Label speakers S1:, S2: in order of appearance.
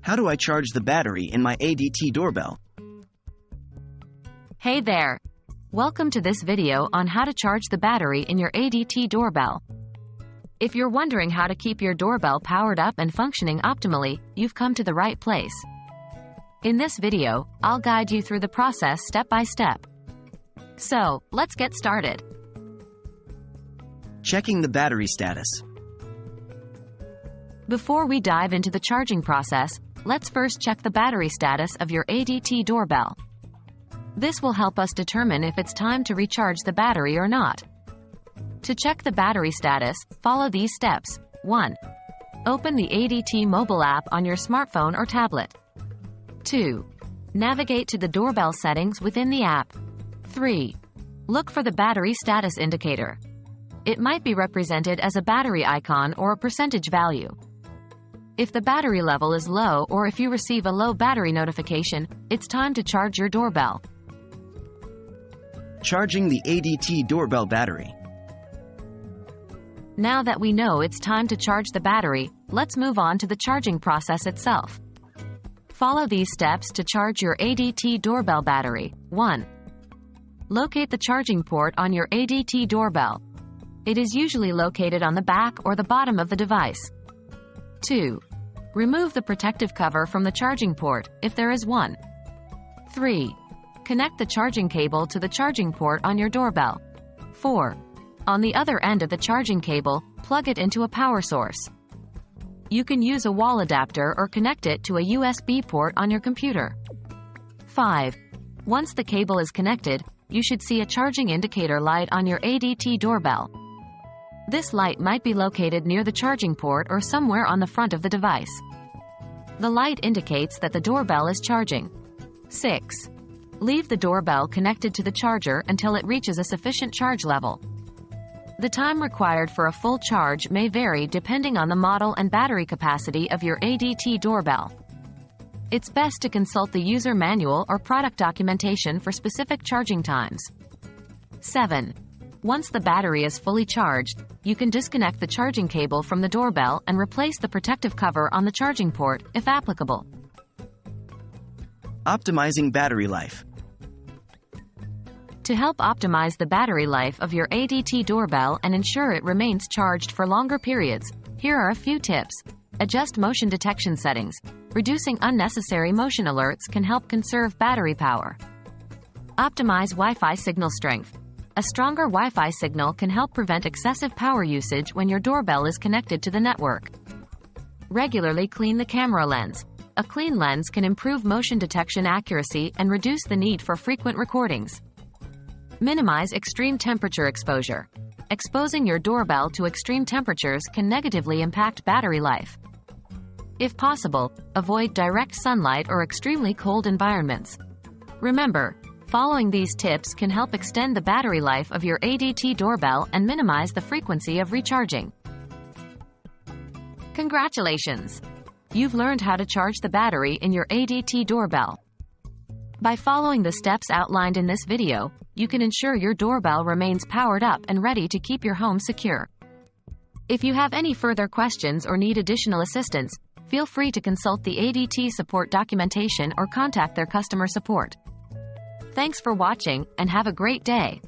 S1: How do I charge the battery in my ADT doorbell?
S2: Hey there! Welcome to this video on how to charge the battery in your ADT doorbell. If you're wondering how to keep your doorbell powered up and functioning optimally, you've come to the right place. In this video, I'll guide you through the process step by step. So, let's get started.
S1: Checking the battery status.
S2: Before we dive into the charging process, let's first check the battery status of your ADT doorbell. This will help us determine if it's time to recharge the battery or not. To check the battery status, follow these steps. 1. Open the ADT mobile app on your smartphone or tablet. 2. Navigate to the doorbell settings within the app. 3. Look for the battery status indicator. It might be represented as a battery icon or a percentage value. If the battery level is low or if you receive a low battery notification, it's time to charge your doorbell.
S1: Charging the ADT doorbell battery.
S2: Now that we know it's time to charge the battery, let's move on to the charging process itself. Follow these steps to charge your ADT doorbell battery. 1. Locate the charging port on your ADT doorbell. It is usually located on the back or the bottom of the device. 2. Remove the protective cover from the charging port, if there is one. 3. Connect the charging cable to the charging port on your doorbell. 4. On the other end of the charging cable, plug it into a power source. You can use a wall adapter or connect it to a USB port on your computer. 5. Once the cable is connected, you should see a charging indicator light on your ADT doorbell. This light might be located near the charging port or somewhere on the front of the device. The light indicates that the doorbell is charging. 6. Leave the doorbell connected to the charger until it reaches a sufficient charge level. The time required for a full charge may vary depending on the model and battery capacity of your ADT doorbell. It's best to consult the user manual or product documentation for specific charging times. 7. Once the battery is fully charged, you can disconnect the charging cable from the doorbell and replace the protective cover on the charging port, if applicable.
S1: Optimizing battery life.
S2: To help optimize the battery life of your ADT doorbell and ensure it remains charged for longer periods, here are a few tips. Adjust motion detection settings. Reducing unnecessary motion alerts can help conserve battery power. Optimize Wi-Fi signal strength. A stronger Wi-Fi signal can help prevent excessive power usage when your doorbell is connected to the network. Regularly clean the camera lens. A clean lens can improve motion detection accuracy and reduce the need for frequent recordings. Minimize extreme temperature exposure. Exposing your doorbell to extreme temperatures can negatively impact battery life. If possible, avoid direct sunlight or extremely cold environments. Remember, following these tips can help extend the battery life of your ADT doorbell and minimize the frequency of recharging. Congratulations! You've learned how to charge the battery in your ADT doorbell. By following the steps outlined in this video, you can ensure your doorbell remains powered up and ready to keep your home secure. If you have any further questions or need additional assistance, feel free to consult the ADT support documentation or contact their customer support. Thanks for watching, and have a great day.